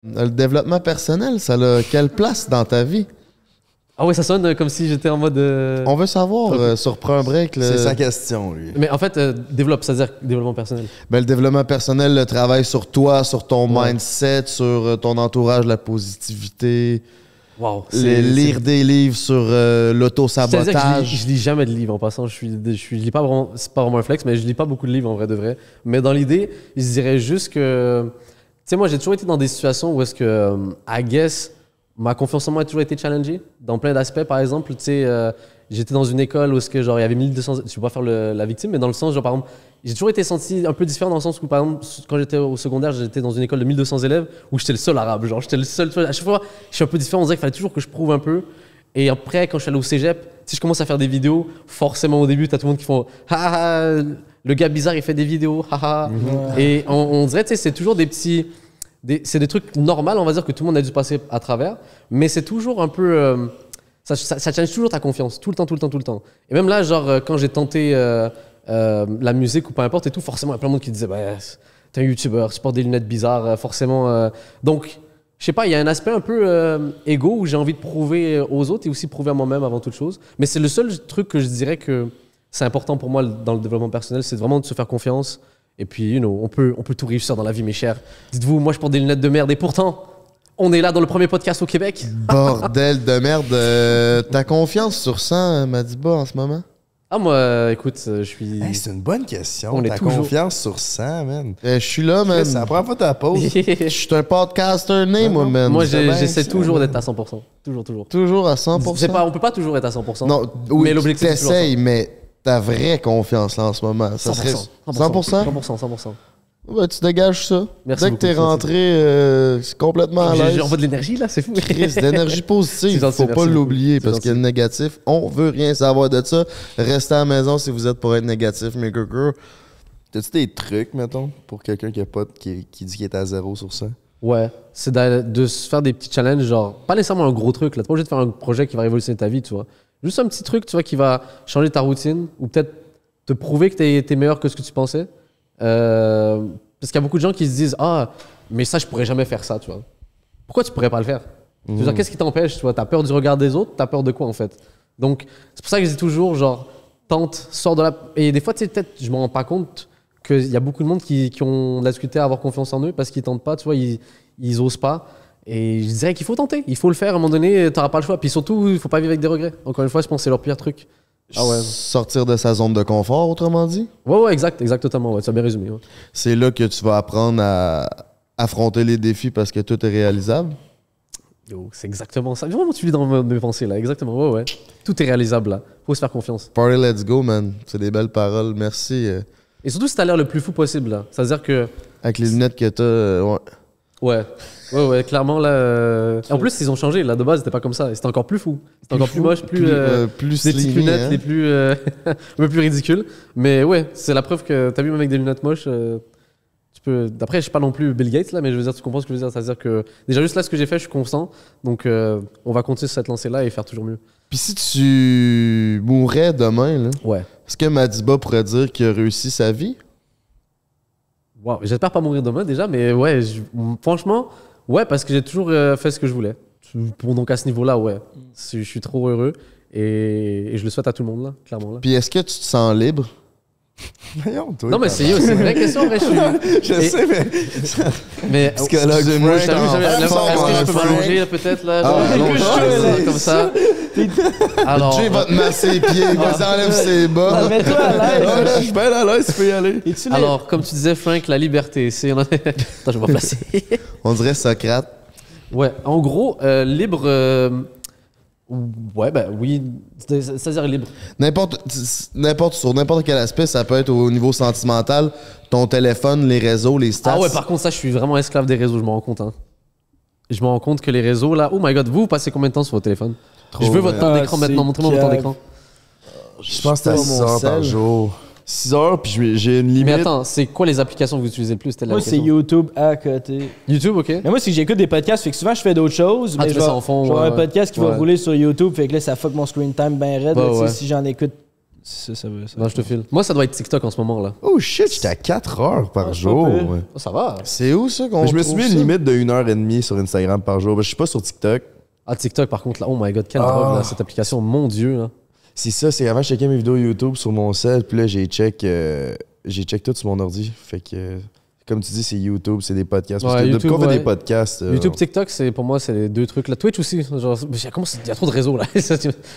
Le développement personnel, ça a quelle place dans ta vie? Ah ouais, ça sonne comme si j'étais en mode... On veut savoir, sur Prends un break. C'est sa question, lui. Mais en fait, développe, c'est-à-dire développement personnel. Ben, le développement personnel, le travail sur toi, sur ton mindset, sur ton entourage, la positivité. Wow. Lire des livres sur l'auto-sabotage. Je lis jamais de livres en passant. Je lis pas vraiment, c'est pas vraiment un flex, mais je lis pas beaucoup de livres en vrai de vrai. Mais dans l'idée, je dirais juste que, tu sais, moi j'ai toujours été dans des situations où est-ce que, I guess, ma confiance en moi a toujours été challengée dans plein d'aspects. Par exemple, tu sais, j'étais dans une école où est-ce que genre il y avait 1200, je vais pas faire la victime, mais dans le sens genre par exemple, j'ai toujours été senti un peu différent dans le sens où par exemple quand j'étais au secondaire, j'étais dans une école de 1200 élèves où j'étais le seul arabe, genre j'étais le seul. À chaque fois, je suis un peu différent. On dirait qu'il fallait toujours que je prouve un peu. Et après, quand je suis allé au cégep, si je commence à faire des vidéos, forcément au début, t'as tout le monde qui font ah, le gars bizarre il fait des vidéos, haha. Et on dirait, tu sais, c'est toujours des petits. C'est des trucs normaux, on va dire, que tout le monde a dû passer à travers, mais c'est toujours un peu. Ça challenge toujours ta confiance, tout le temps. Et même là, genre, quand j'ai tenté la musique ou peu importe et tout, forcément, il y a plein de monde qui disait bah, t'es un youtubeur, tu portes des lunettes bizarres, forcément. Donc, je sais pas, il y a un aspect un peu égo où j'ai envie de prouver aux autres et aussi prouver à moi-même avant toute chose. Mais c'est le seul truc que je dirais que c'est important pour moi dans le développement personnel, c'est vraiment de se faire confiance. Et puis, on peut tout réussir dans la vie, mes chers. Dites-vous, moi, je porte des lunettes de merde et pourtant, on est là dans le premier podcast au Québec. Bordel de merde. T'as confiance sur 100, Madiba, en ce moment? Ah, moi, écoute, je suis... Hey, c'est une bonne question. On est T'as toujours... confiance sur 100, man. Je suis là, man. C'est la première fois que t'as pause. Je suis un podcaster né, moi, man. Moi, j'essaie toujours d'être à 100%. Toujours. Toujours à 100%? On peut pas toujours être à 100%. Non, oui, mais l'objectif, c'est toujours t'essayes, mais ta vraie confiance, là, en ce moment, ça 100%. serait... 100%. Ouais, tu dégages ça. Merci Dès que t'es rentré complètement à l'aise. J'envoie de l'énergie, là, c'est fou. Chris, d'énergie positive, faut pas l'oublier, parce que le négatif, on veut rien savoir de ça. Restez à la maison si vous êtes pour être négatif, mes gars. T'as-tu des trucs, mettons, pour quelqu'un qui dit qu'il est à 0 sur ça? Ouais, c'est de se faire des petits challenges, genre, pas nécessairement un gros truc, là. T'es pas obligé de faire un projet qui va révolutionner ta vie, tu vois. Juste un petit truc, tu vois, qui va changer ta routine, ou peut-être te prouver que t'es meilleur que ce que tu pensais. Parce qu'il y a beaucoup de gens qui se disent ah mais ça je pourrais jamais faire ça, tu vois. Pourquoi tu pourrais pas le faire? Je veux dire, qu'est-ce qui t'empêche, tu vois? T'as peur du regard des autres, t'as peur de quoi en fait? Donc c'est pour ça que je dis toujours genre tente, sors de la... Et des fois tu sais peut-être je m'en rends pas compte qu'il y a beaucoup de monde qui ont de la difficulté à avoir confiance en eux parce qu'ils tentent pas, tu vois, ils osent pas. Et je dirais qu'il faut tenter, il faut le faire à un moment donné, t'auras pas le choix. Puis surtout il faut pas vivre avec des regrets. Encore une fois je pense que c'est leur pire truc. Ah ouais. Sortir de sa zone de confort, autrement dit? Ouais, exact, totalement. Ouais, tu as bien résumé. Ouais. C'est là que tu vas apprendre à affronter les défis parce que tout est réalisable? Yo, c'est exactement ça. Vraiment, tu vis dans mes pensées, là. Exactement. Ouais. Tout est réalisable, là. Faut se faire confiance. Party, let's go, man. C'est des belles paroles. Merci. Et surtout, si t'as l'air le plus fou possible, là. C'est-à-dire que... Avec les lunettes que t'as, ouais. Ouais, clairement, là... En plus, ils ont changé. Là, de base, c'était pas comme ça. C'était encore plus fou. C'était encore plus moche, plus des petites lunettes, les plus... un peu plus ridicules. Mais ouais, c'est la preuve que t'as vu, même avec des lunettes moches, tu peux... Après, je suis pas non plus Bill Gates, là, mais je veux dire, tu comprends ce que je veux dire. C'est-à-dire que... Déjà, juste là, ce que j'ai fait, je suis constant. Donc, on va continuer sur cette lancée-là et faire toujours mieux. Puis si tu mourais demain, là, ouais. Est-ce que Madiba pourrait dire qu'il a réussi sa vie? Wow. J'espère pas mourir demain, déjà, mais ouais, franchement... Ouais, parce que j'ai toujours fait ce que je voulais. Donc à ce niveau-là, ouais. Je suis trop heureux et je le souhaite à tout le monde, là, clairement. Là. Puis est-ce que tu te sens libre? Voyons, toi, non, mais c'est une vraie question. Vrai, je sais, mais... Psychologue, moi, est-ce que je peux m'allonger, peut-être, là? Comme ça. Alors, Jay va te masser les pieds, il va s'enlève ses bas. Mets-toi à l'aise. Je suis bien à l'aise, tu peux y aller. Alors, comme tu disais, Frank, la liberté, c'est... Attends, je vais me placer. On dirait Socrate. Ouais, en gros, libre... Ouais, ben oui, c'est-à-dire libre. Sur n'importe quel aspect, ça peut être au niveau sentimental, ton téléphone, les réseaux, les stats. Ah ouais, par contre, ça, je suis vraiment esclave des réseaux, je me rends compte. Hein. Je me rends compte que les réseaux, là... Oh my God, vous passez combien de temps sur votre téléphone? Je veux votre temps d'écran maintenant, montrez-moi votre temps d'écran. Je pense que c'est 6 heures par jour. 6 heures, puis j'ai une limite. Mais attends, c'est quoi les applications que vous utilisez le plus? Moi, c'est YouTube à côté. YouTube, ok. Mais moi, c'est que j'écoute des podcasts, fait que souvent, je fais d'autres choses. Ah, mais tu fais ça en fond. Je vais un podcast qui va rouler sur YouTube, fait que là, ça fuck mon screen time bien raide. Si j'en écoute Ça va. Non, je te file. Moi, ça doit être TikTok en ce moment, là. Oh shit, j'étais à 4 heures par jour. pas pire. Ouais. Oh, ça va. C'est où ça qu'on Mais je me suis trouve mis une ça? limite de 1h30 sur Instagram par jour. Je suis pas sur TikTok. Ah, TikTok, par contre, là. Oh my god, quelle drogue, là, cette application. Mon Dieu, là. C'est ça, c'est avant je checkais mes vidéos YouTube sur mon cell, puis là j'ai check tout sur mon ordi. Fait que comme tu dis, c'est YouTube, c'est des podcasts. Parce Ouais, que YouTube, depuis qu'on fait ouais. des podcasts. YouTube, TikTok, pour moi, c'est les deux trucs. La Twitch aussi. Genre, il y a trop de réseaux, là.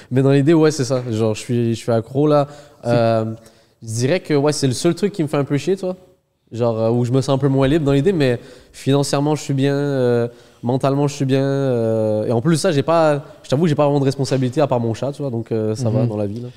Mais dans l'idée, ouais, c'est ça. Genre, je suis accro, là. Je dirais que, ouais, c'est le seul truc qui me fait un peu chier, toi. Genre, où je me sens un peu moins libre dans l'idée, mais financièrement, je suis bien. Mentalement, je suis bien. Et en plus de ça, je t'avoue, j'ai pas vraiment de responsabilité à part mon chat, tu vois. Donc, ça va dans la vie, là.